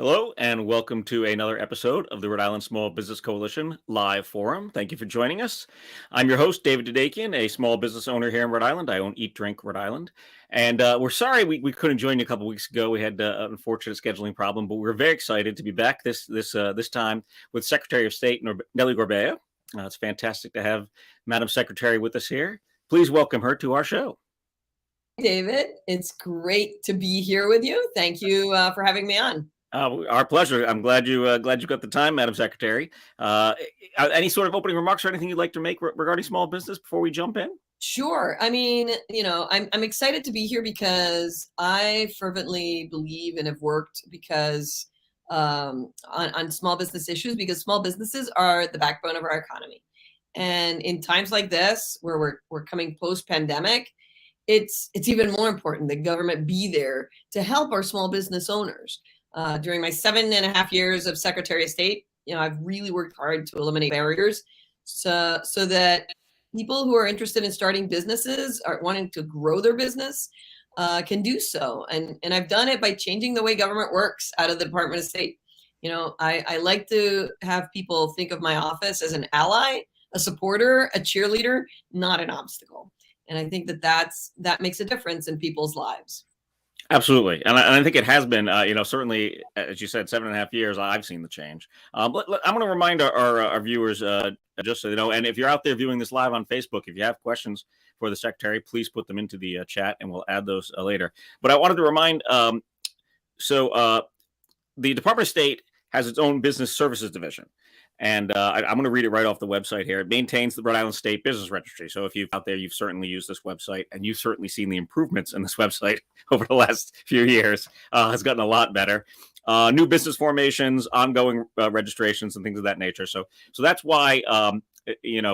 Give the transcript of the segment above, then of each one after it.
Hello, and welcome to another episode of the Rhode Island Small Business Coalition live forum. Thank you for joining us. I'm your host, David Dudakian, a small business owner here in Rhode Island. I own Eat Drink Rhode Island. And we're sorry we couldn't join you a couple weeks ago. We had an unfortunate scheduling problem, but we're very excited to be back this time with Secretary of State Nellie Gorbea. It's fantastic to have Madam Secretary with us here. Please welcome her to our show. David, it's great to be here with you. Thank you for having me on. Our pleasure. I'm glad you got the time, Madam Secretary. Any sort of opening remarks or anything you'd like to make regarding small business before we jump in? Sure. I mean, I'm excited to be here because I fervently believe and have worked because on small business issues, because small businesses are the backbone of our economy. And in times like this, where we're coming post-pandemic, it's even more important that government be there to help our small business owners. During my 7.5 years of Secretary of State, I've really worked hard to eliminate barriers so that people who are interested in starting businesses or wanting to grow their business can do so. And I've done it by changing the way government works out of the Department of State. I like to have people think of my office as an ally, a supporter, a cheerleader, not an obstacle. And I think that makes a difference in people's lives. Absolutely. And I think it has been, certainly, as you said, 7.5 years, I've seen the change. I'm going to remind our viewers, just so you know, and if you're out there viewing this live on Facebook, if you have questions for the Secretary, please put them into the chat and we'll add those later. But I wanted to remind, the Department of State has its own business services division. And I'm going to read it right off the website here. It maintains the Rhode Island State Business Registry. So if you're out there, you've certainly used this website, and you've certainly seen the improvements in this website over the last few years. Has gotten a lot better. New business formations, ongoing registrations, and things of that nature. So that's why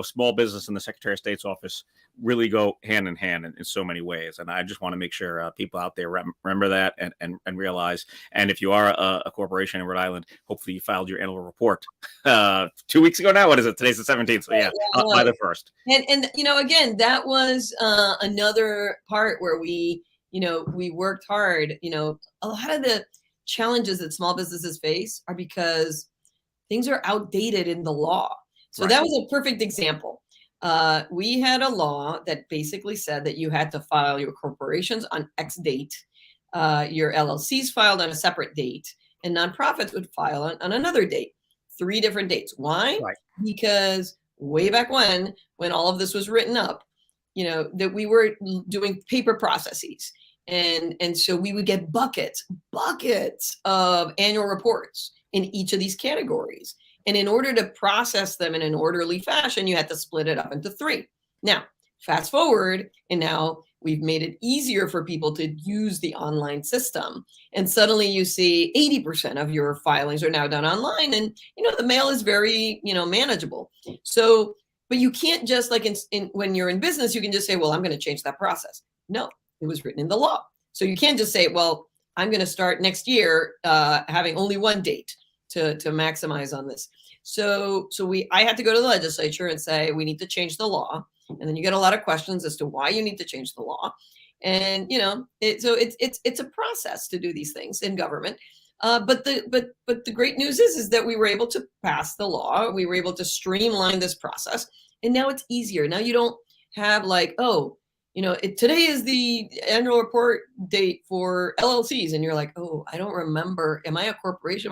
small business and the Secretary of State's office really go hand in hand in so many ways. And I just want to make sure people out there remember that and realize. And if you are a corporation in Rhode Island, hopefully you filed your annual report 2 weeks ago now. What is it? Today's the 17th. So yeah, by the 1st. And again, that was another part where we worked hard. A lot of the challenges that small businesses face are because things are outdated in the law. So right. That was a perfect example. We had a law that basically said that you had to file your corporations on X date, your LLCs filed on a separate date, and nonprofits would file on another date, 3 different dates. Why? Right. Because way back when all of this was written up, that we were doing paper processes. And so we would get buckets of annual reports in each of these categories. And in order to process them in an orderly fashion, you had to split it up into 3. Now, fast forward, and now we've made it easier for people to use the online system. And suddenly you see 80% of your filings are now done online. And, the mail is very, manageable. So, but you can't just like when you're in business, you can just say, well, I'm going to change that process. No, it was written in the law. So you can't just say, well, I'm going to start next year having only 1 date to maximize on this. So I had to go to the legislature and say, we need to change the law. And then you get a lot of questions as to why you need to change the law. And, it's a process to do these things in government. But the great news is that we were able to pass the law. We were able to streamline this process. And now it's easier. Now you don't have like, today is the annual report date for LLCs. And you're like, oh, I don't remember. Am I a corporation?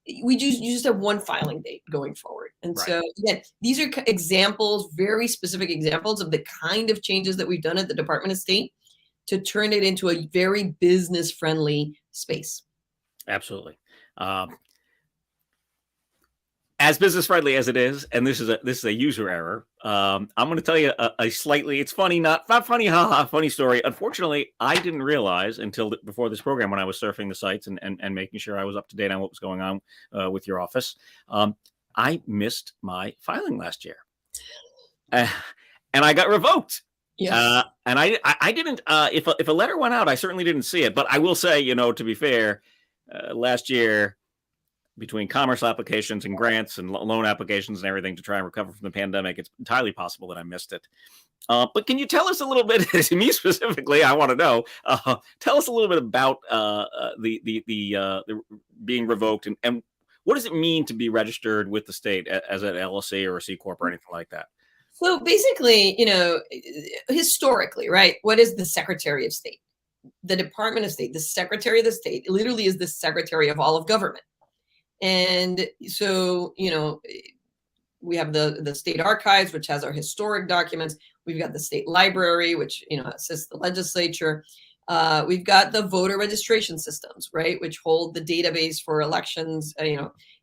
You just have 1 filing date going forward. And right. So again, these are examples, very specific examples of the kind of changes that we've done at the Department of State to turn it into a very business friendly space. Absolutely. As business friendly as it is, and this is a user error. I'm going to tell you a slightly, it's funny, not funny, funny story. Unfortunately, I didn't realize until before this program when I was surfing the sites and making sure I was up to date on what was going on with your office. I missed my filing last year, and I got revoked. Yes. And I didn't. If a letter went out, I certainly didn't see it. But I will say, to be fair, last year, between commerce applications and grants and loan applications and everything to try and recover from the pandemic, it's entirely possible that I missed it. But can you tell us a little bit, to me specifically, I want to know, tell us a little bit about the being revoked, and what does it mean to be registered with the state as an LLC or a C Corp or anything like that? So basically, historically, right? What is the Secretary of State? The Department of State, the Secretary of the State, literally is the Secretary of all of government. And so, we have the state archives, which has our historic documents. We've got the state library, which, assists the legislature. We've got the voter registration systems, right, which hold the database for elections,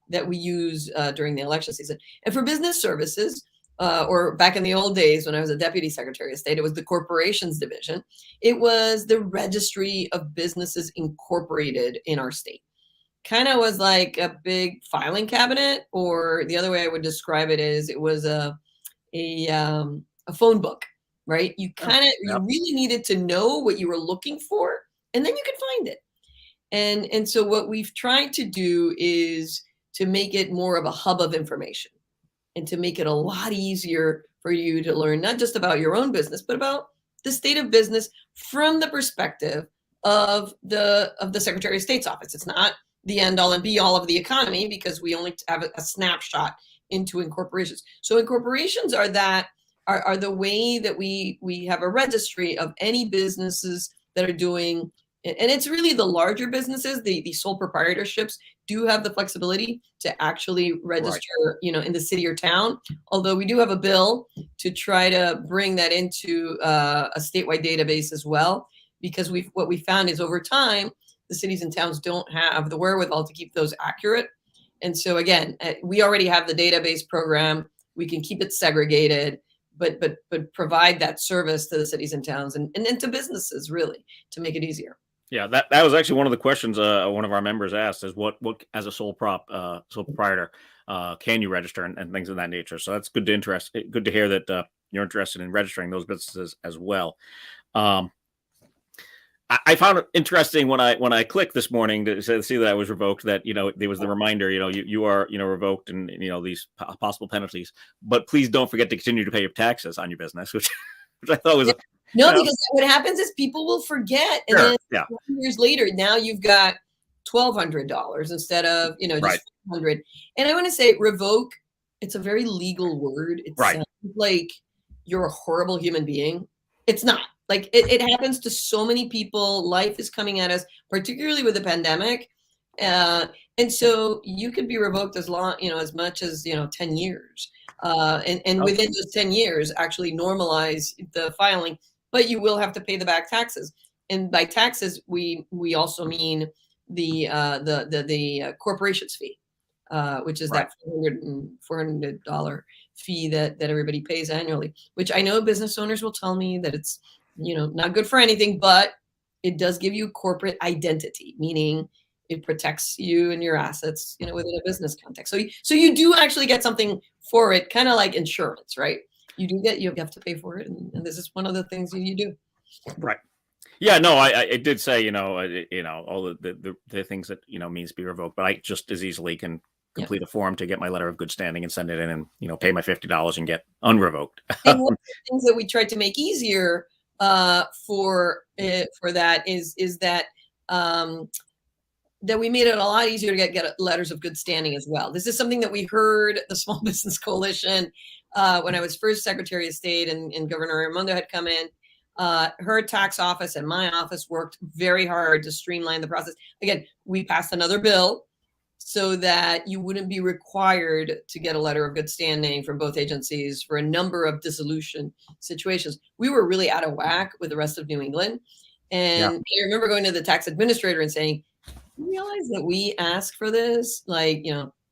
that we use during the election season. And for business services, or back in the old days when I was a deputy secretary of state, it was the corporations division. It was the registry of businesses incorporated in our state. Kind of was like a big filing cabinet, or the other way I would describe it is it was a phone book, right? You really needed to know what you were looking for, and then you could find it. And so what we've tried to do is to make it more of a hub of information, and to make it a lot easier for you to learn not just about your own business, but about the state of business from the perspective of the Secretary of State's office. It's not the end all and be all of the economy, because we only have a snapshot into incorporations. So incorporations are the way that we have a registry of any businesses that are doing, and it's really the larger businesses, the sole proprietorships do have the flexibility to actually register, in the city or town. Although we do have a bill to try to bring that into a statewide database as well, because what we found is over time, the cities and towns don't have the wherewithal to keep those accurate. And so again, we already have the database program. We can keep it segregated, but provide that service to the cities and towns and to businesses, really, to make it easier. Yeah, that was actually one of the questions one of our members asked, is what as a sole proprietor can you register and things of that nature. So that's good to hear that you're interested in registering those businesses as well. I found it interesting when I clicked this morning to see that I was revoked, that, there was the reminder, you are, revoked, and, these possible penalties, but please don't forget to continue to pay your taxes on your business, which I thought was because what happens is people will forget, and then years later, now you've got $1,200 instead of just $100. And I want to say revoke. It's a very legal word. It sounds like you're a horrible human being. It's not. Like it happens to so many people. Life is coming at us, particularly with the pandemic, and so you could be revoked as much as 10 years, and within those 10 years, actually normalize the filing. But you will have to pay the back taxes, and by taxes we also mean the corporation's fee, which is that $400 fee that everybody pays annually. Which I know business owners will tell me that it's not good for anything, but it does give you corporate identity, meaning it protects you and your assets, within a business context. So you do actually get something for it, kind of like insurance, right? You have to pay for it, and this is one of the things you do. Right. Yeah. No, I did say all the things that means to be revoked, but I just as easily can complete a form to get my letter of good standing and send it in, and pay my $50 and get unrevoked. And one of the things that we tried to make easier for that is that that we made it a lot easier to get letters of good standing as well. This is something that we heard the Small Business Coalition when I was first Secretary of State, and Governor Raimondo had come in. Her tax office and my office worked very hard to streamline the process. Again, we passed another bill so that you wouldn't be required to get a letter of good standing from both agencies for a number of dissolution situations. We were really out of whack with the rest of New England. And I remember going to the tax administrator and saying, you realize that we ask for this,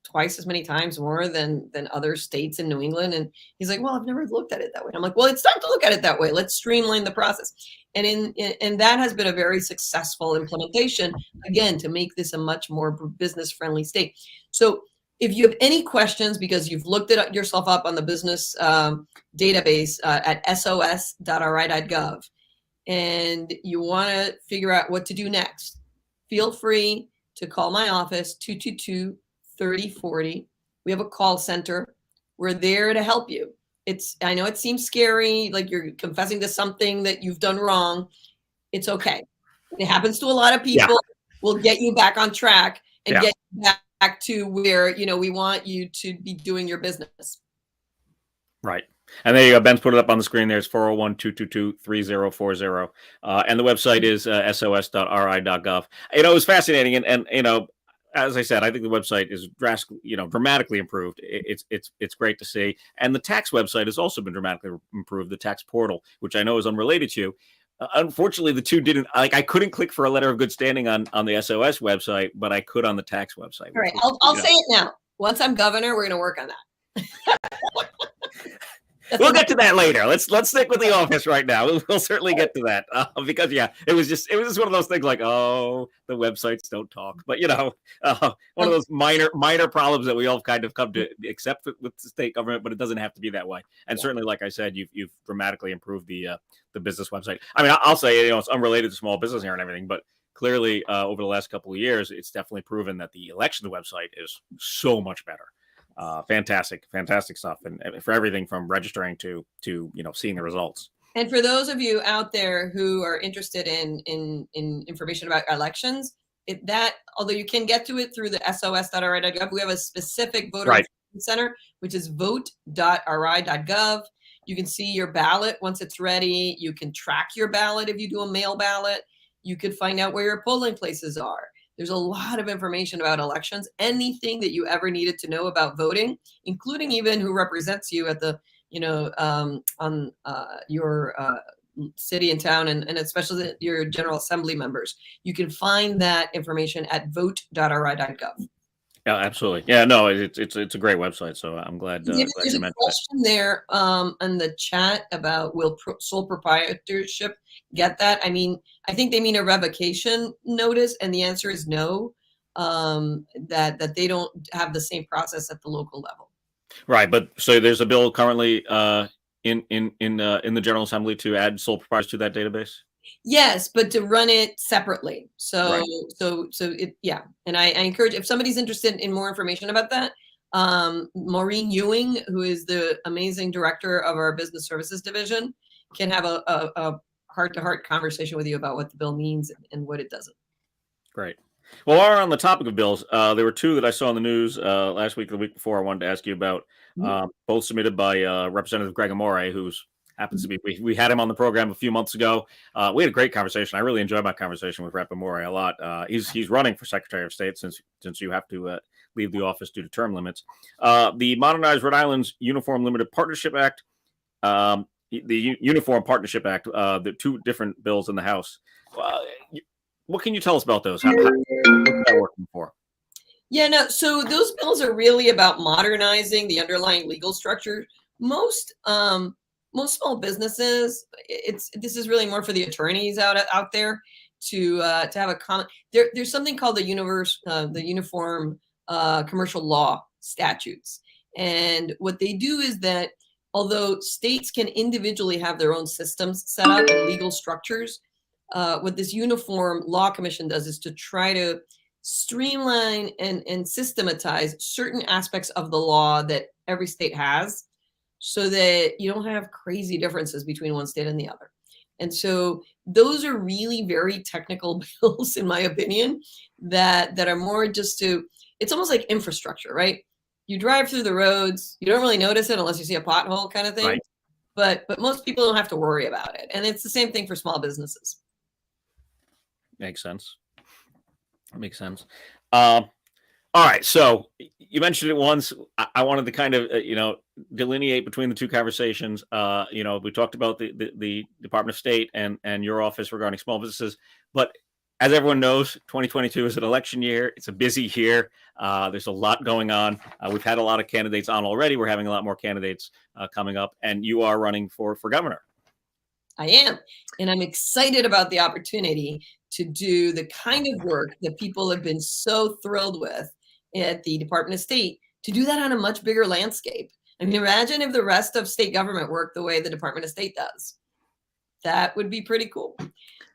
twice as many times more than other states in New England? And he's like, well, I've never looked at it that way. I'm like, well, it's time to look at it that way. Let's streamline the process. And that has been a very successful implementation, again, to make this a much more business friendly state. So if you have any questions, because you've looked it yourself up on the business database at sos.ri.gov, and you want to figure out what to do next, feel free to call my office, 222 3040. We have a call center. We're there to help you. I know it seems scary, like you're confessing to something that you've done wrong. It's okay. It happens to a lot of people. Yeah. We'll get you back on track and Yeah. get you back to where, we want you to be doing your business. Right. And there you go. Ben's put it up on the screen there. It's 401-222-3040. And the website is sos.ri.gov. It was fascinating. And as I said, I think the website is dramatically improved. It's great to see. And the tax website has also been dramatically improved, the tax portal, which I know is unrelated to you. Unfortunately, the two didn't, I couldn't click for a letter of good standing on the SOS website, but I could on the tax website. All right. I'll say it now. Once I'm governor, we're going to work on that. We'll get to that later. Let's stick with the office right now. We'll certainly get to that because it was just one of those things like, oh, the websites don't talk, but one of those minor problems that we all kind of come to accept with the state government, but it doesn't have to be that way. And certainly, like I said, you've dramatically improved the business website. I mean, I'll say it's unrelated to small business here and everything, but clearly over the last couple of years, it's definitely proven that the election website is so much better. Fantastic stuff, and for everything from registering to seeing the results. And for those of you out there who are interested in information about elections, although you can get to it through the sos.ri.gov, we have a specific voter information center, which is vote.ri.gov. You can see your ballot once it's ready. You can track your ballot if you do a mail ballot. You could find out where your polling places are. There's a lot of information about elections, anything that you ever needed to know about voting, including even who represents you at the, on your city and town, and especially your General Assembly members. You can find that information at vote.ri.gov. Yeah, absolutely. Yeah, no, it's a great website. So I'm glad. There's a question there in the chat about will sole proprietorship get that? I mean, I think they mean a revocation notice, and the answer is no. That they don't have the same process at the local level. Right, but so there's a bill currently in the General Assembly to add sole proprietors to that database. Yes, but to run it separately. So, right. And I encourage, if somebody's interested in more information about that, Maureen Ewing, who is the amazing director of our business services division, can have a heart-to-heart conversation with you about what the bill means and what it doesn't. Great. Well, while we're on the topic of bills, there were two that I saw in the news last week or the week before I wanted to ask you about, both submitted by Representative Greg Amore, who's happens to be, we had him on the program a few months ago. We had a great conversation. I really enjoyed my conversation with Rep. Amore a lot. He's running for Secretary of State since you have to leave the office due to term limits. The Modernized Rhode Island's Uniform Limited Partnership Act, the Uniform Partnership Act, the two different bills in the House. What can you tell us about those? What's that working for? Yeah, no. So those bills are really about modernizing the underlying legal structure. Most small businesses, this is really more for the attorneys out there to have a common. There's something called the Uniform Commercial Law Statutes, and what they do is that although states can individually have their own systems set up and legal structures, what this Uniform Law Commission does is to try to streamline and systematize certain aspects of the law that every state has, so that you don't have crazy differences between one state and the other. And so those are really very technical bills, in my opinion, that are more just it's almost like infrastructure, right? You drive through the roads, you don't really notice it unless you see a pothole kind of thing. Right. But most people don't have to worry about it. And it's the same thing for small businesses. Makes sense. All right. So you mentioned it once. I wanted to kind of, delineate between the two conversations. We talked about the Department of State and your office regarding small businesses. But as everyone knows, 2022 is an election year. It's a busy year. There's a lot going on. We've had a lot of candidates on already. We're having a lot more candidates coming up. And you are running for governor. I am. And I'm excited about the opportunity to do the kind of work that people have been so thrilled with at the Department of State, to do that on a much bigger landscape. I mean, imagine if the rest of state government worked the way the Department of State does. That would be pretty cool.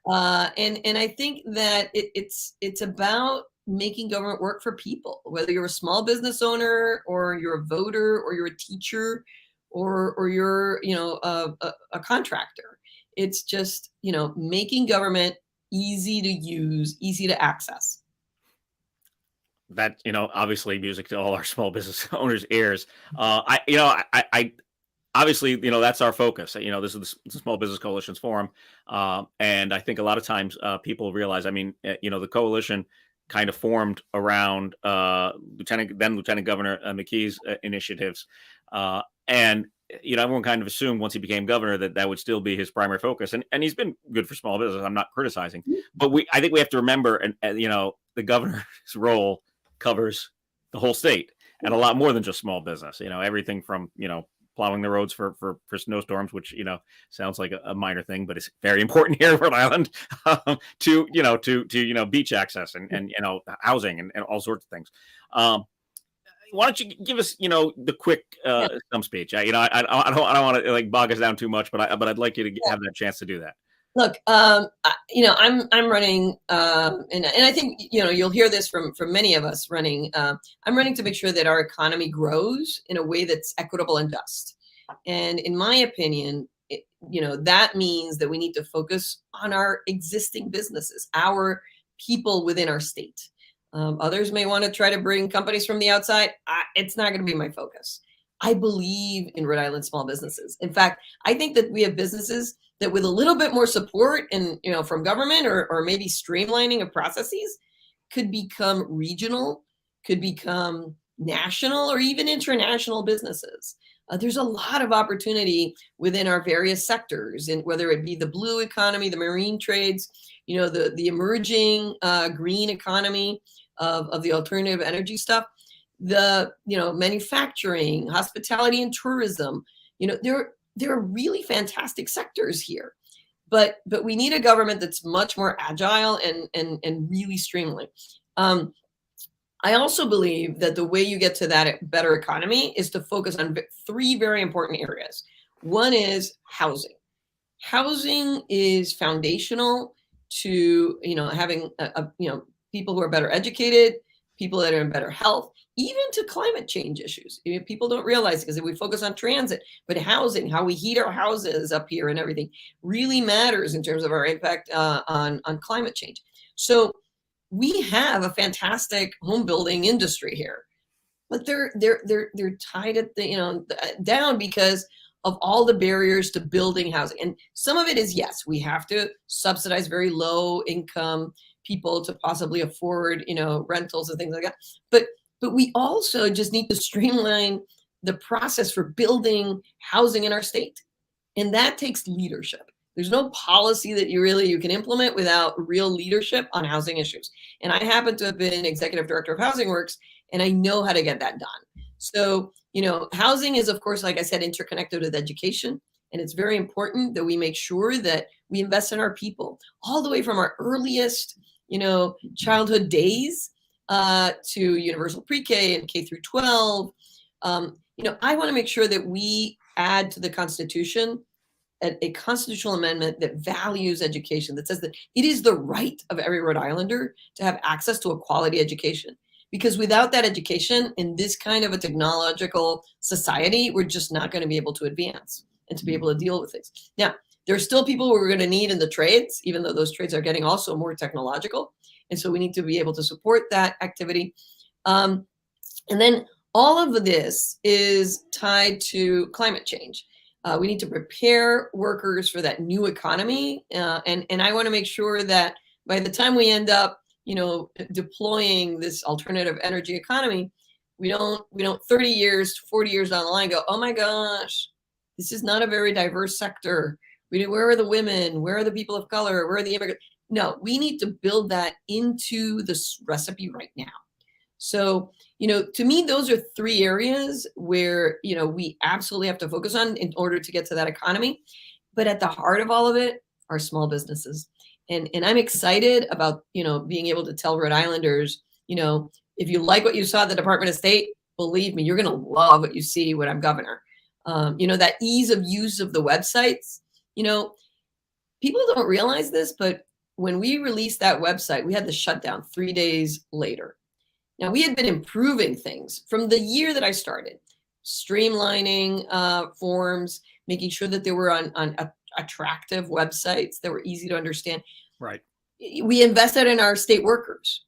And I think that it's about making government work for people, whether you're a small business owner or you're a voter or you're a teacher or you're, a contractor. It's just, making government easy to use, easy to access. That, obviously music to all our small business owners' ears. I obviously, that's our focus. This is the Small Business Coalition's forum, and I think a lot of times people realize. I mean, the coalition kind of formed around Lieutenant Governor McKee's initiatives, and everyone kind of assumed once he became governor that would still be his primary focus, and he's been good for small business. I'm not criticizing, but I think we have to remember, and the governor's role covers the whole state and a lot more than just small business. Everything from plowing the roads for snowstorms, which sounds like a minor thing, but it's very important here in Rhode Island. To beach access and housing and all sorts of things. Why don't you give us the quick stump speech? I don't want to like bog us down too much, but I'd like you to have that chance to do that. Look, I'm running, and I think you'll hear this from many of us running. I'm running to make sure that our economy grows in a way that's equitable and just. And in my opinion, that means that we need to focus on our existing businesses, our people within our state. Others may want to try to bring companies from the outside. It's not going to be my focus. I believe in Rhode Island small businesses. In fact, I think that we have businesses that with a little bit more support and, from government or maybe streamlining of processes could become regional, could become national or even international businesses. There's a lot of opportunity within our various sectors, and whether it be the blue economy, the marine trades, the emerging green economy of the alternative energy stuff, the manufacturing, hospitality, and tourism. There are really fantastic sectors here, but we need a government that's much more agile and really streamlined. I also believe that the way you get to that better economy is to focus on three very important areas. One is housing. Housing is foundational to having people who are better educated, people that are in better health, even to climate change issues. People don't realize it because we focus on transit, but housing, how we heat our houses up here and everything really matters in terms of our impact on climate change. So we have a fantastic home building industry here, but they're tied at down because of all the barriers to building housing. And some of it is, yes, we have to subsidize very low income people to possibly afford, rentals and things like that. But we also just need to streamline the process for building housing in our state. And that takes leadership. There's no policy that you can implement without real leadership on housing issues. And I happen to have been executive director of Housing Works, and I know how to get that done. So, housing is, of course, like I said, interconnected with education. And it's very important that we make sure that we invest in our people all the way from our earliest, childhood days to universal pre-K and K through 12. I want to make sure that we add to the Constitution a constitutional amendment that values education, that says that it is the right of every Rhode Islander to have access to a quality education. Because without that education in this kind of a technological society, we're just not going to be able to advance and to be able to deal with things. Now, there are still people who we're going to need in the trades, even though those trades are getting also more technological. And so we need to be able to support that activity. And then all of this is tied to climate change. We need to prepare workers for that new economy. And I want to make sure that by the time we end up, deploying this alternative energy economy, we don't 30 years, 40 years down the line go, oh my gosh, this is not a very diverse sector. Where are the women? Where are the people of color? Where are the immigrants? No, we need to build that into this recipe right now. So, to me, those are three areas where, we absolutely have to focus on in order to get to that economy. But at the heart of all of it are small businesses. And I'm excited about, being able to tell Rhode Islanders, if you like what you saw at the Department of State, believe me, you're going to love what you see when I'm governor. That ease of use of the websites, people don't realize this, but when we released that website, we had the shutdown 3 days later. Now, we had been improving things from the year that I started, streamlining forms, making sure that they were on attractive websites that were easy to understand. Right. We invested in our state workers.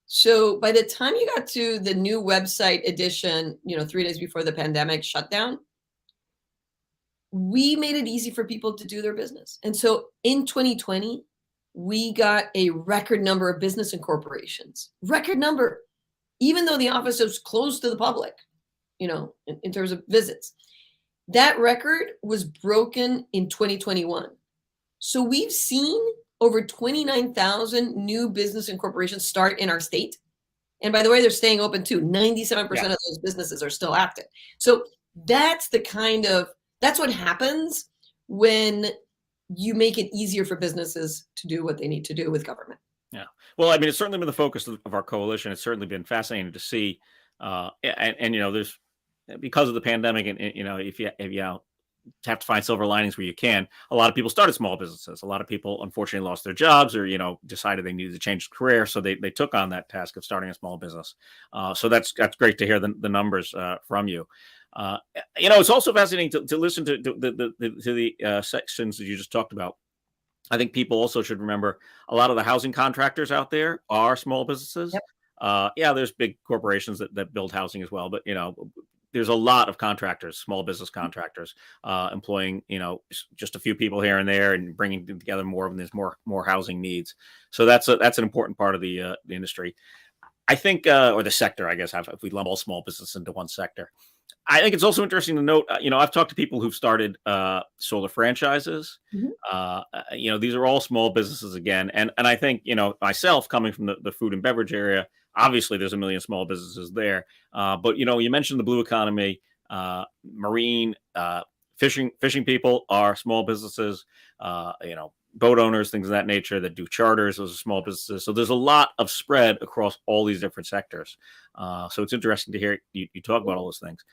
So by the time you got to the new website edition, 3 days before the pandemic shutdown, we made it easy for people to do their business. And so in 2020, we got a record number of business incorporations, record number, even though the office was closed to the public, in terms of visits. That record was broken in 2021. So we've seen over 29,000 new business incorporations start in our state. And by the way, they're staying open too. 97% of those businesses are still active. So that's what happens when you make it easier for businesses to do what they need to do with government. Yeah. Well, I mean, it's certainly been the focus of our coalition. It's certainly been fascinating to see. There's, because of the pandemic, and if you have to find silver linings where you can, a lot of people started small businesses. A lot of people unfortunately lost their jobs, or decided they needed to change career, so they took on that task of starting a small business. So that's great to hear the numbers from you. It's also fascinating to listen to the sections that you just talked about. I think people also should remember a lot of the housing contractors out there are small businesses. Yep. There's big corporations that build housing as well, but there's a lot of contractors, small business contractors, employing just a few people here and there, and bringing together more of them. There's more housing needs, so that's an important part of the industry, I think, or the sector, I guess. If we lump all small business into one sector, I think it's also interesting to note. I've talked to people who've started solar franchises. Mm-hmm. These are all small businesses again, and I think myself, coming from the food and beverage area. Obviously, there's a million small businesses there, but you mentioned the blue economy, marine, fishing people are small businesses. Boat owners, things of that nature that do charters, those are small businesses. So there's a lot of spread across all these different sectors. So it's interesting to hear you talk about all those things.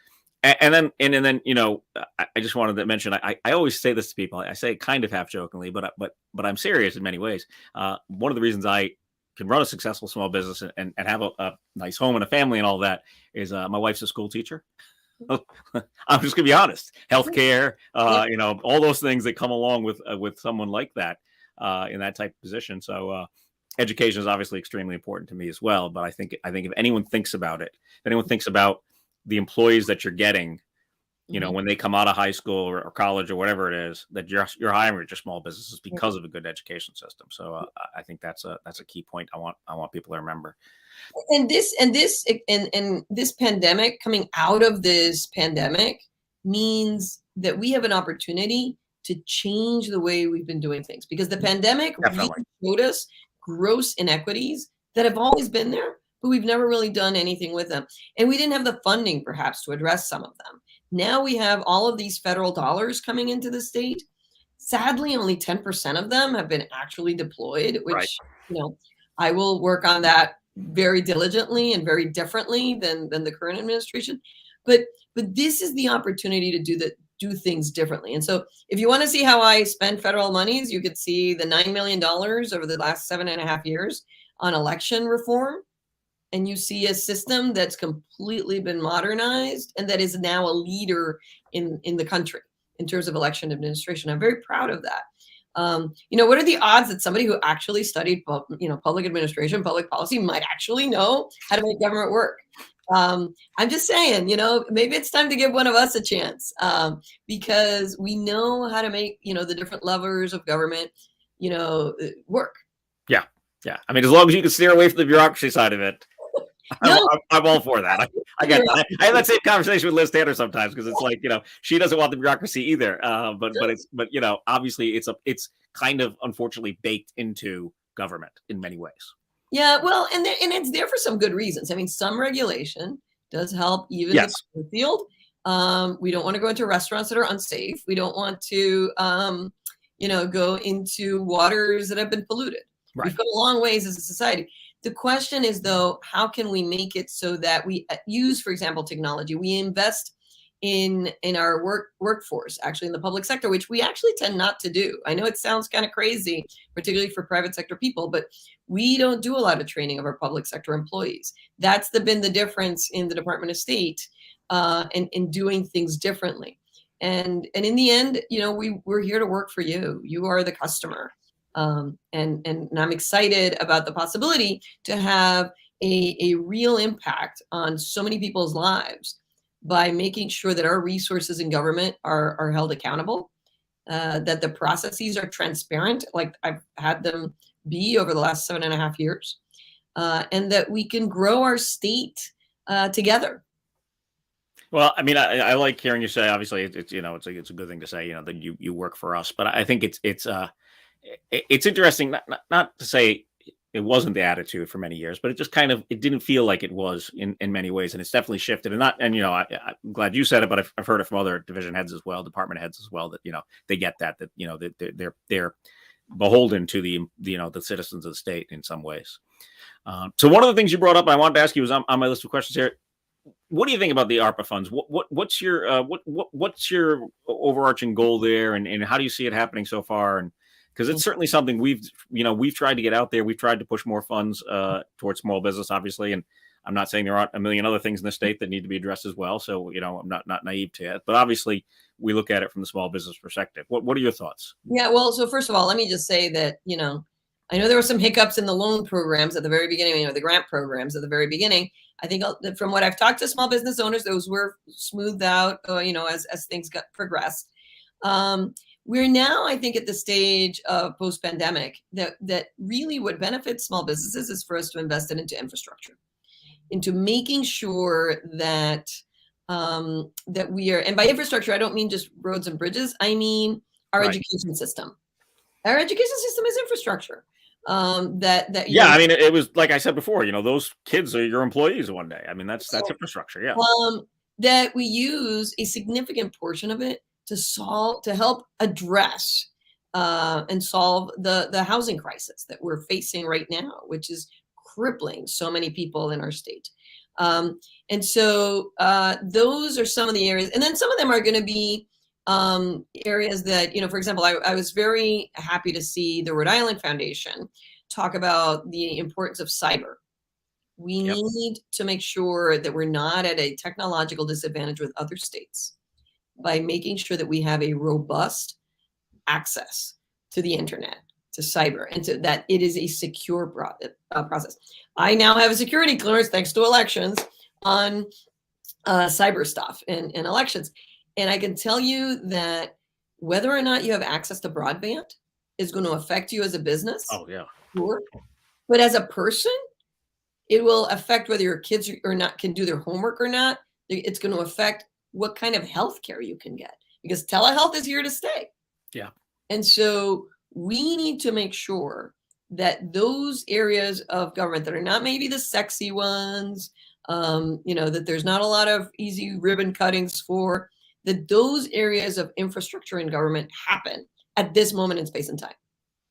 And then I just wanted to mention, I always say this to people. I say it kind of half jokingly, but I'm serious in many ways. One of the reasons I can run a successful small business and have a nice home and a family and all that is my wife's a school teacher. I'm just gonna be honest. Healthcare, all those things that come along with someone like that in that type of position. So education is obviously extremely important to me as well. But I think if anyone thinks about it, if anyone thinks about the employees that you're getting, when they come out of high school or college or whatever it is, that you're hiring just small businesses because of a good education system. So I think that's a key point I want people to remember. And this pandemic, coming out of this pandemic, means that we have an opportunity to change the way we've been doing things, because the pandemic really showed us gross inequities that have always been there, but we've never really done anything with them. And we didn't have the funding perhaps to address some of them. Now we have all of these federal dollars coming into the state. Sadly, only 10% of them have been actually deployed, which, I will work on that very diligently and very differently than the current administration. But this is the opportunity to do things differently. And so if you want to see how I spend federal monies, you could see the $9 million over the last 7.5 years on election reform. And you see a system that's completely been modernized and that is now a leader in the country in terms of election administration. I'm very proud of that. What are the odds that somebody who actually studied, public administration, public policy might actually know how to make government work? I'm just saying, maybe it's time to give one of us a chance, because we know how to make, the different levers of government, work. Yeah. Yeah. I mean, as long as you can steer away from the bureaucracy side of it, I'm all for that. I have that same conversation with Liz Tanner sometimes, because it's like, she doesn't want the bureaucracy either. But obviously it's kind of unfortunately baked into government in many ways. Yeah, well, and it's there for some good reasons. I mean, some regulation does help even the field. We don't want to go into restaurants that are unsafe. We don't want to, go into waters that have been polluted. Right. We've got a long ways as a society. The question is, though, how can we make it so that we use, for example, technology? We invest in our workforce, actually in the public sector, which we actually tend not to do. I know it sounds kind of crazy, particularly for private sector people, but we don't do a lot of training of our public sector employees. That's been the difference in the Department of State, in doing things differently. And in the end, we're here to work for you. You are the customer. And I'm excited about the possibility to have a real impact on so many people's lives by making sure that our resources in government are held accountable, that the processes are transparent, like I've had them be over the last 7.5 years, and that we can grow our state together. Well, I mean, I like hearing you say. Obviously, it's it's a good thing to say. That you work for us, but I think it's interesting. Not to say it wasn't the attitude for many years, but it just it didn't feel like it was in many ways, and it's definitely shifted. And I'm glad you said it, but I've heard it from other division heads as well, department heads as well, that they get that they're beholden to the citizens of the state in some ways. So one of the things you brought up, I wanted to ask you, was on my list of questions here. What do you think about the ARPA funds? What's your overarching goal there, and how do you see it happening so far? And because it's certainly something we've tried to get out there. We've tried to push more funds towards small business, obviously, and I'm not saying there aren't a million other things in the state that need to be addressed as well. So I'm not naive to it, but obviously we look at it from the small business perspective. What are your thoughts? Yeah, well, so first of all, let me just say that I know there were some hiccups in the loan programs at the very beginning, the grant programs at the very beginning. I think from what I've talked to small business owners, those were smoothed out, as things progressed. We're now, I think, at the stage of post-pandemic that really what benefits small businesses is for us to invest it into infrastructure, into making sure that that we are, and by infrastructure, I don't mean just roads and bridges. I mean our education system. Our education system is infrastructure. I mean, it was like I said before, those kids are your employees one day. I mean, that's infrastructure. Yeah. That we use a significant portion of it to help address and solve the housing crisis that we're facing right now, which is crippling so many people in our state. And so those are some of the areas, and then some of them are going to be areas that, for example, I was very happy to see the Rhode Island Foundation talk about the importance of cyber. We need to make sure that we're not at a technological disadvantage with other states by making sure that we have a robust access to the internet, to cyber, and to that it is a secure process. I now have a security clearance thanks to elections on cyber stuff and elections. And I can tell you that whether or not you have access to broadband is going to affect you as a business. Oh, yeah. Sure. But as a person, it will affect whether your kids or not can do their homework or not. It's going to affect what kind of health care you can get, because telehealth is here to stay. Yeah. And so we need to make sure that those areas of government that are not maybe the sexy ones, that there's not a lot of easy ribbon cuttings for, that those areas of infrastructure in government happen at this moment in space and time,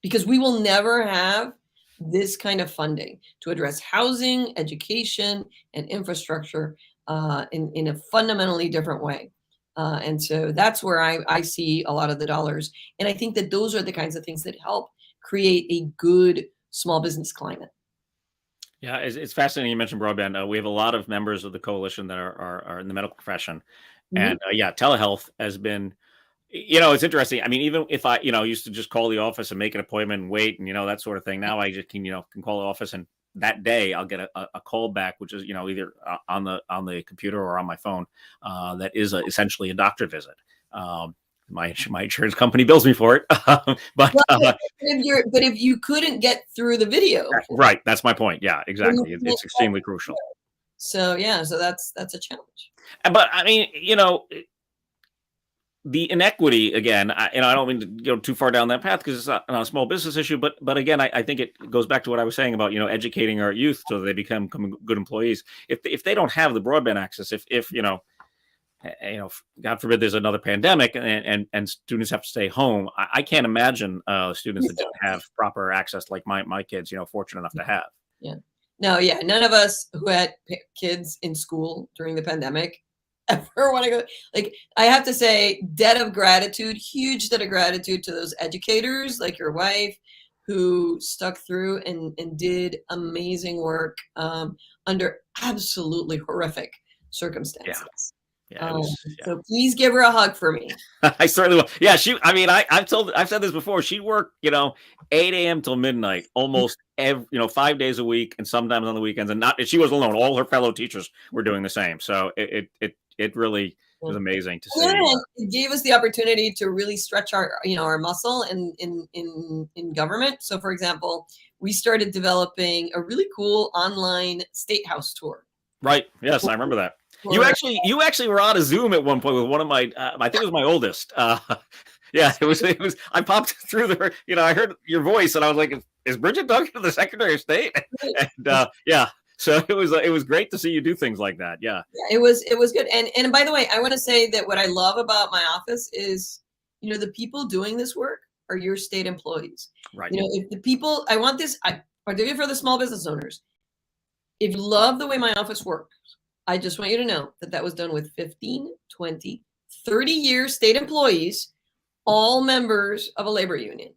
because we will never have this kind of funding to address housing, education, and infrastructure in a fundamentally different way. And so that's where I see a lot of the dollars. And I think that those are the kinds of things that help create a good small business climate. Yeah, it's fascinating you mentioned broadband. We have a lot of members of the coalition that are in the medical profession. And telehealth has been, it's interesting. I mean, even if I, used to just call the office and make an appointment and wait and, that sort of thing. Now I just can call the office, and that day I'll get a call back, which is, either on the computer or on my phone. That is essentially a doctor visit. My insurance company bills me for it. But if you couldn't get through the video. Right. That's my point. Yeah, exactly. It's extremely crucial. So that's a challenge. But I mean, the inequity again, I don't mean to go too far down that path because it's not a small business issue, but again, I think it goes back to what I was saying about, educating our youth so that they become good employees. If they don't have the broadband access, if God forbid there's another pandemic and students have to stay home, I can't imagine students that don't have proper access like my kids, fortunate enough to have. Yeah. No, yeah. None of us who had kids in school during the pandemic ever want to go. Like, I have to say, debt of gratitude, huge debt of gratitude to those educators like your wife who stuck through and did amazing work under absolutely horrific circumstances. Yeah, it was. Yeah. So please give her a hug for me. I certainly will. Yeah, I've said this before. She worked, 8 a.m. till midnight, almost 5 days a week, and sometimes on the weekends. And she was alone. All her fellow teachers were doing the same. So it really was amazing to see. And it gave us the opportunity to really stretch our muscle in government. So, for example, we started developing a really cool online state house tour. Right. Yes, I remember that. You actually were on a Zoom at one point with one of my, I think it was my oldest. Yeah, it was. I popped through there. I heard your voice, and I was like, "Is Bridget talking to the Secretary of State?" And yeah, so it was great to see you do things like that. Yeah, it was good. And by the way, I want to say that what I love about my office is, the people doing this work are your state employees. Right. If the people, I want this, particularly for the small business owners. If you love the way my office works, I just want you to know that was done with 15, 20, 30-year state employees, all members of a labor union.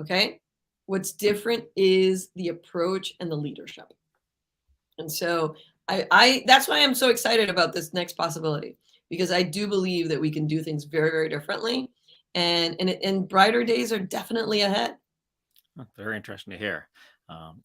Okay? What's different is the approach and the leadership. And so that's why I'm so excited about this next possibility, because I do believe that we can do things very, very differently. And brighter days are definitely ahead. Very interesting to hear.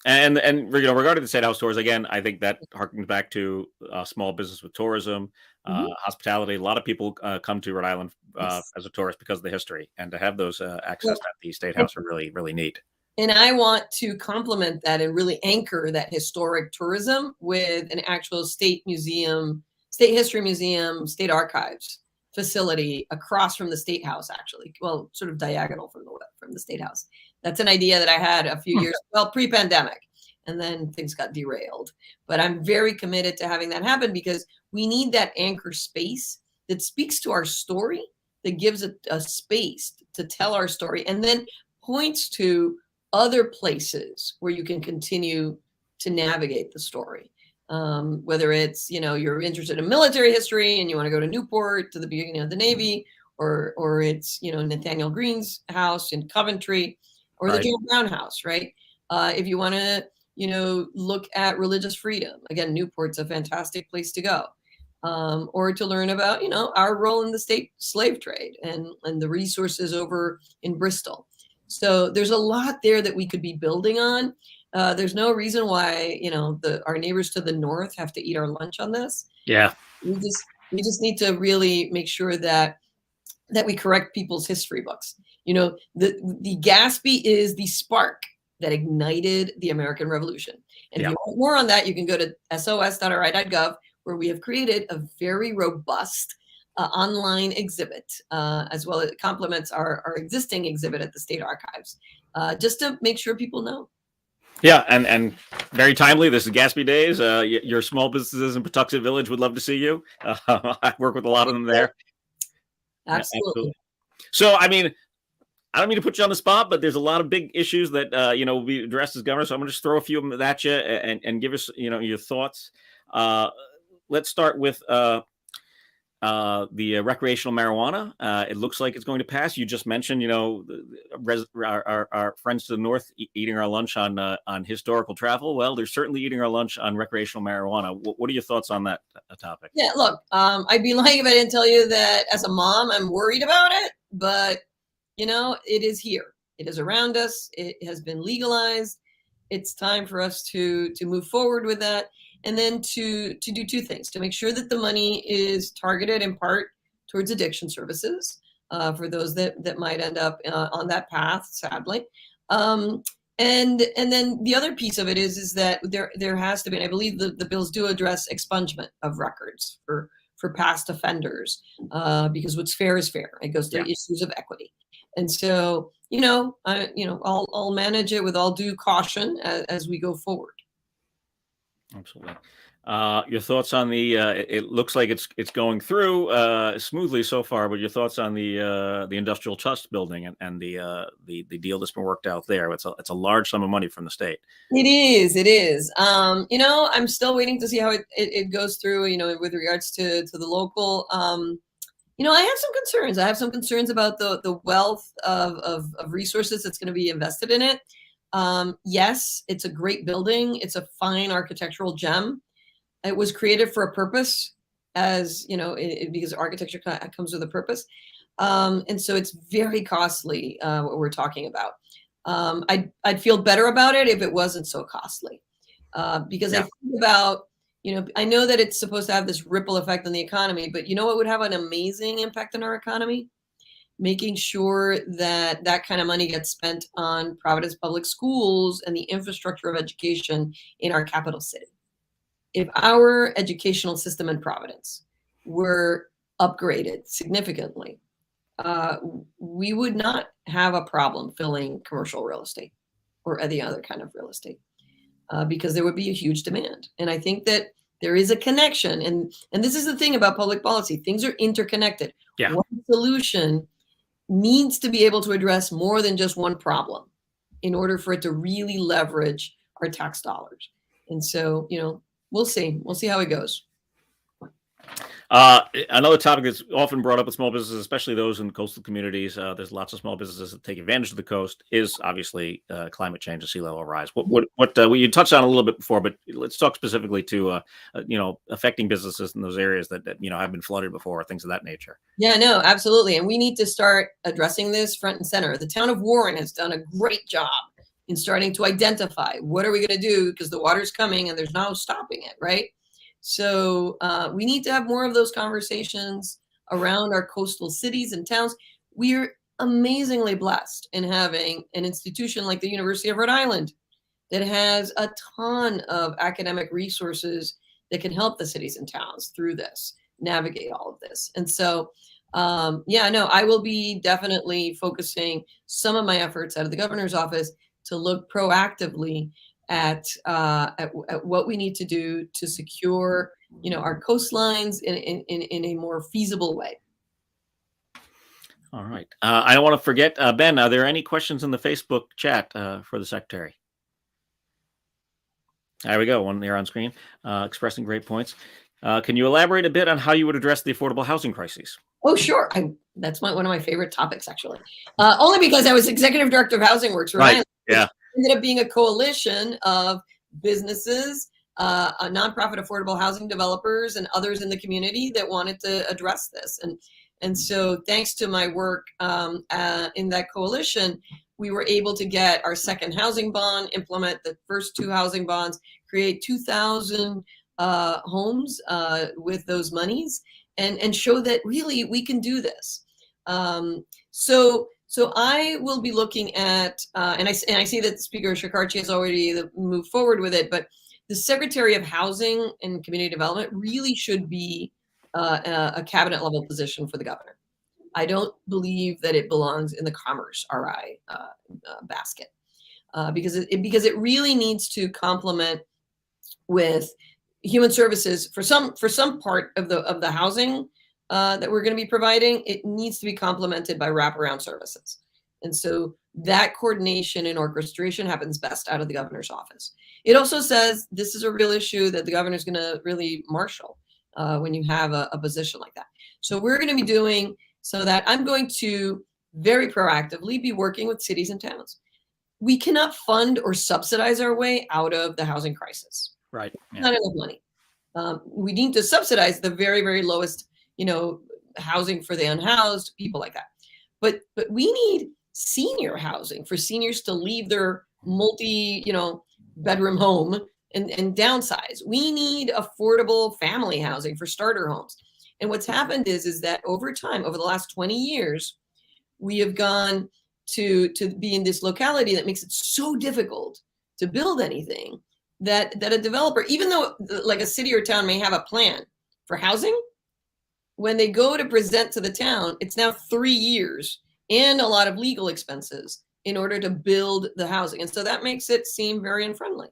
And regarding the state house tours, again, I think that harkens back to small business with tourism, hospitality. A lot of people come to Rhode Island as a tourist because of the history, and to have those access at the state house are really, really neat. And I want to complement that and really anchor that historic tourism with an actual state museum, state history museum, state archives facility across from the State House, actually. Well, sort of diagonal from the State House. That's an idea that I had a few years, pre-pandemic, and then things got derailed. But I'm very committed to having that happen, because we need that anchor space that speaks to our story, that gives it a space to tell our story, and then points to other places where you can continue to navigate the story. Whether it's, you're interested in military history and you want to go to Newport to the beginning of the Navy, or it's, Nathaniel Greene's house in Coventry, or the James Brown house, right? If you want to, look at religious freedom, again, Newport's a fantastic place to go. Or to learn about, our role in the state slave trade and the resources over in Bristol. So there's a lot there that we could be building on. There's no reason why, our neighbors to the north have to eat our lunch on this. Yeah. We just need to really make sure that we correct people's history books. The Gatsby is the spark that ignited the American Revolution. And if you want more on that, you can go to sos.ri.gov, where we have created a very robust online exhibit, as well as it complements our existing exhibit at the State Archives, just to make sure people know. Yeah, and very timely. This is Gatsby Days. Your small businesses in Pawtuxet Village would love to see you. I work with a lot of them there. Absolutely. So, I mean, I don't mean to put you on the spot, but there's a lot of big issues that will be addressed as governor. So I'm going to just throw a few of them at you and give us your thoughts. Let's start with the recreational marijuana. It looks like it's going to pass. You just mentioned, our friends to the north eating our lunch on historical travel. Well, they're certainly eating our lunch on recreational marijuana. What are your thoughts on that topic? Yeah, look, I'd be lying if I didn't tell you that as a mom, I'm worried about it, but it is here. It is around us. It has been legalized. It's time for us to move forward with that. And then to do two things: to make sure that the money is targeted in part towards addiction services for those that might end up on that path, sadly. And then the other piece of it is that there has to be, and I believe the bills do address expungement of records for past offenders, because what's fair is fair. It goes to issues of equity. And so, I'll manage it with all due caution as we go forward. Absolutely. Your thoughts on the? It looks like it's going through smoothly so far, but your thoughts on the industrial trust building and the deal that's been worked out there? It's a large sum of money from the state. It is. It is. I'm still waiting to see how it goes through. With regards to the local. I have some concerns. I have some concerns about the wealth of resources that's going to be invested in it. Yes, it's a great building. It's a fine architectural gem. It was created for a purpose, as because architecture comes with a purpose, and so it's very costly. What we're talking about, I'd feel better about it if it wasn't so costly, because I Yeah. think about, I know that it's supposed to have this ripple effect on the economy, but what would have an amazing impact on our economy? Making sure that that kind of money gets spent on Providence Public Schools and the infrastructure of education in our capital city. If our educational system in Providence were upgraded significantly, we would not have a problem filling commercial real estate or any other kind of real estate, because there would be a huge demand. And I think that there is a connection. And this is the thing about public policy. Things are interconnected. Yeah. One solution needs to be able to address more than just one problem in order for it to really leverage our tax dollars. And so, we'll see. We'll see how it goes. Another topic that's often brought up with small businesses, especially those in coastal communities, there's lots of small businesses that take advantage of the coast, is obviously climate change and sea level rise. What you touched on a little bit before, but let's talk specifically to affecting businesses in those areas that have been flooded before, things of that nature. Yeah, no, absolutely. And we need to start addressing this front and center. The town of Warren has done a great job in starting to identify what are we going to do, because the water's coming and there's no stopping it, right? So we need to have more of those conversations around our coastal cities and towns. We're amazingly blessed in having an institution like the University of Rhode Island that has a ton of academic resources that can help the cities and towns through this, navigate all of this. And so, I will be definitely focusing some of my efforts out of the governor's office to look proactively at what we need to do to secure, our coastlines in a more feasible way. All right. I don't want to forget, Ben, are there any questions in the Facebook chat for the secretary? There we go. One there on screen, expressing great points. Can you elaborate a bit on how you would address the affordable housing crises? Oh, sure. That's one of my favorite topics, actually. Only because I was executive director of Housing Works, Rhode Island. Yeah. Ended up being a coalition of businesses, nonprofit affordable housing developers, and others in the community that wanted to address this. And so, thanks to my work in that coalition, we were able to get our second housing bond, implement the first two housing bonds, create 2,000 homes with those monies, and show that really we can do this. So I will be looking at, and I see that Speaker Shekarchi has already moved forward with it, but the Secretary of Housing and Community Development really should be a cabinet level position for the governor. I don't believe that it belongs in the Commerce RI basket, because it really needs to complement with human services for some part of the housing that we're going to be providing. It needs to be complemented by wraparound services. And so that coordination and orchestration happens best out of the governor's office. It also says this is a real issue that the governor's going to really marshal when you have a position like that. So we're going to be doing so that I'm going to very proactively be working with cities and towns. We cannot fund or subsidize our way out of the housing crisis. Right. Yeah. Not enough money. We need to subsidize the very, very lowest, housing for the unhoused, people like that. But we need senior housing for seniors to leave their bedroom home and downsize. We need affordable family housing for starter homes. And what's happened is that over time, over the last 20 years, we have gone to be in this locality that makes it so difficult to build anything that a developer, even though like a city or town may have a plan for housing, when they go to present to the town, it's now 3 years and a lot of legal expenses in order to build the housing. And so that makes it seem very unfriendly.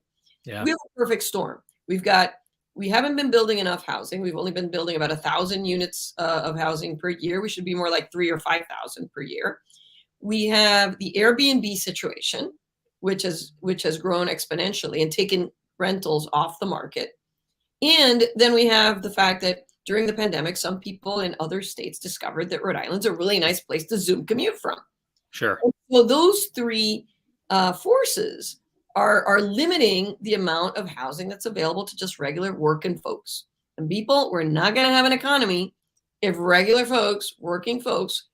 Yeah. We have a perfect storm. We've got We haven't been building enough housing. We've only been building about 1,000 units of housing per year. We should be more like 3,000 or 5,000 per year. We have the Airbnb situation, which has grown exponentially and taken rentals off the market. And then we have the fact that during the pandemic, some people in other states discovered that Rhode Island's a really nice place to Zoom commute from. Sure. And so those three forces are limiting the amount of housing that's available to just regular working folks. And people, we're not going to have an economy if regular folks, working folks,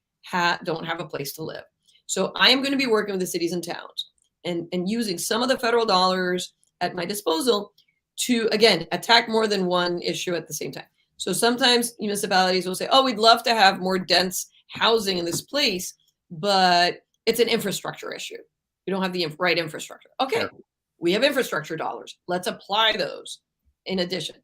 don't have a place to live. So I am going to be working with the cities and towns and using some of the federal dollars at my disposal to, again, attack more than one issue at the same time. So sometimes municipalities will say, oh, we'd love to have more dense housing in this place, but it's an infrastructure issue. We don't have the right infrastructure. Okay, sure. We have infrastructure dollars. Let's apply those in addition.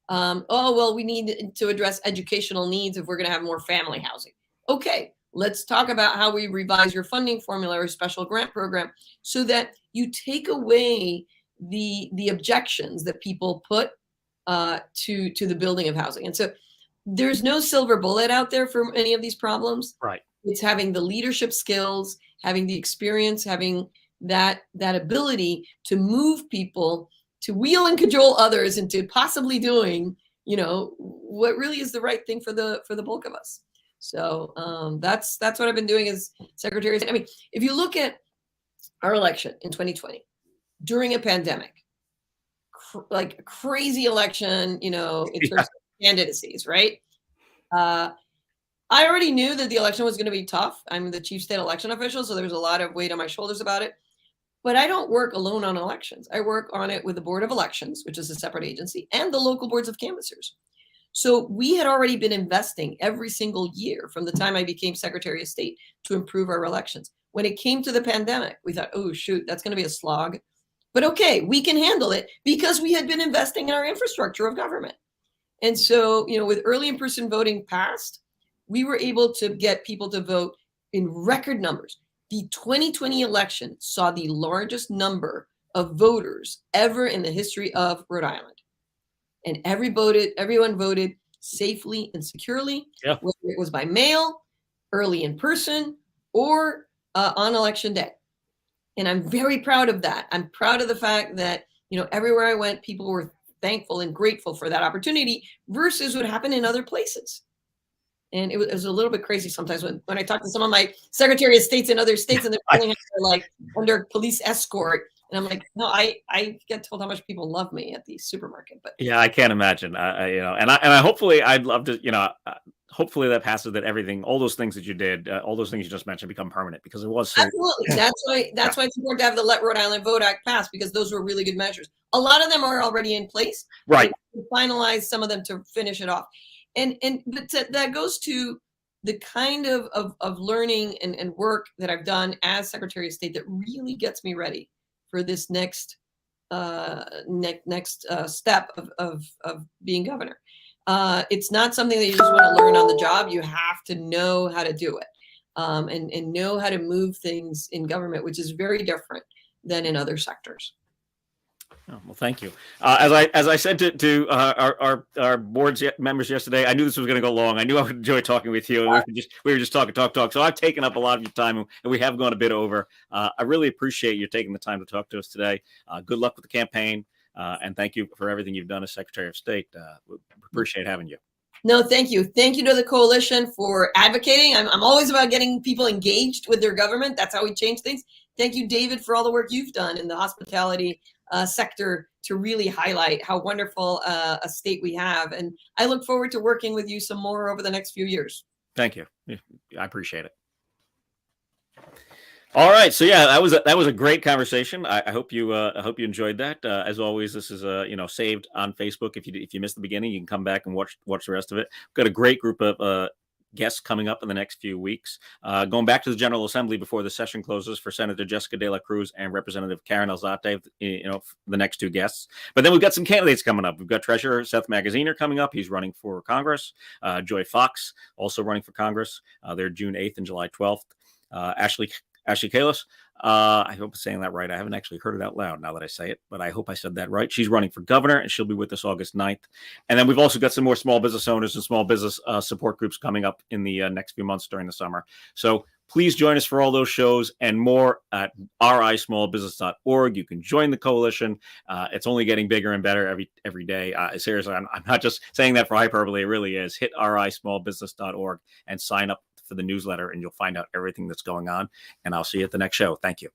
Oh, well, we need to address educational needs if we're going to have more family housing. Okay, let's talk about how we revise your funding formula or special grant program so that you take away the objections that people put to the building of housing. And so there's no silver bullet out there for any of these problems. Right. It's having the leadership skills, having the experience, having that ability to move people, to wheel and cajole others into possibly doing, what really is the right thing for the bulk of us. So that's what I've been doing as Secretary of State. I mean, if you look at our election in 2020 during a pandemic, like a crazy election, in terms of candidacies, right? I already knew that the election was going to be tough. I'm the chief state election official, so there was a lot of weight on my shoulders about it. But I don't work alone on elections. I work on it with the Board of Elections, which is a separate agency, and the local boards of canvassers. So we had already been investing every single year from the time I became Secretary of State to improve our elections. When it came to the pandemic, we thought, oh, shoot, that's going to be a slog. But okay, we can handle it because we had been investing in our infrastructure of government. And so, with early in-person voting passed, we were able to get people to vote in record numbers. The 2020 election saw the largest number of voters ever in the history of Rhode Island. And everyone voted safely and securely, whether it was by mail, early in person, or on election day. And I'm very proud of that. I'm proud of the fact that, everywhere I went, people were thankful and grateful for that opportunity versus what happened in other places. And it was a little bit crazy sometimes when I talk to some of my Secretary of States in other states and they're like under police escort. And I'm like, no, I get told how much people love me at the supermarket. But yeah, I can't imagine. And I hopefully I'd love to, hopefully that passes, that everything, all those things that you did, all those things you just mentioned become permanent, because it was so. Absolutely. That's why it's important to have the Let Rhode Island Vote Act pass, because those were really good measures. A lot of them are already in place. Right. We finalized some of them to finish it off. But that goes to the kind of learning and work that I've done as Secretary of State that really gets me ready for this next step of being governor. It's not something that you just want to learn on the job. You have to know how to do it and know how to move things in government, which is very different than in other sectors. Oh, well, thank you. As I said to our board members yesterday, I knew this was going to go long. I knew I would enjoy talking with you. We were just talking. So I've taken up a lot of your time, and we have gone a bit over. I really appreciate you taking the time to talk to us today. Good luck with the campaign, and thank you for everything you've done as Secretary of State. We appreciate having you. No, thank you. Thank you to the coalition for advocating. I'm always about getting people engaged with their government. That's how we change things. Thank you, David, for all the work you've done in the hospitality sector to really highlight how wonderful a state we have. And I look forward to working with you some more over the next few years. Thank you. I appreciate it. All right. So yeah, that was a great conversation. I hope you enjoyed that. As always, this is saved on Facebook. If you missed the beginning, you can come back and watch the rest of it. We've got a great group of guests coming up in the next few weeks. Going back to the General Assembly before the session closes for Senator Jessica De La Cruz and Representative Karen Alzate, the next two guests. But then we've got some candidates coming up. We've got Treasurer Seth Magaziner coming up. He's running for Congress. Joy Fox also running for Congress. They're June 8th and July 12th. Ashley Kalis. I hope I'm saying that right. I haven't actually heard it out loud now that I say it, but I hope I said that right. She's running for governor, and she'll be with us August 9th. And then we've also got some more small business owners and small business support groups coming up in the next few months during the summer. So please join us for all those shows and more at rismallbusiness.org. You can join the coalition. It's only getting bigger and better every day. Seriously, I'm not just saying that for hyperbole. It really is. Hit rismallbusiness.org and sign up for the newsletter, and you'll find out everything that's going on. And I'll see you at the next show. Thank you.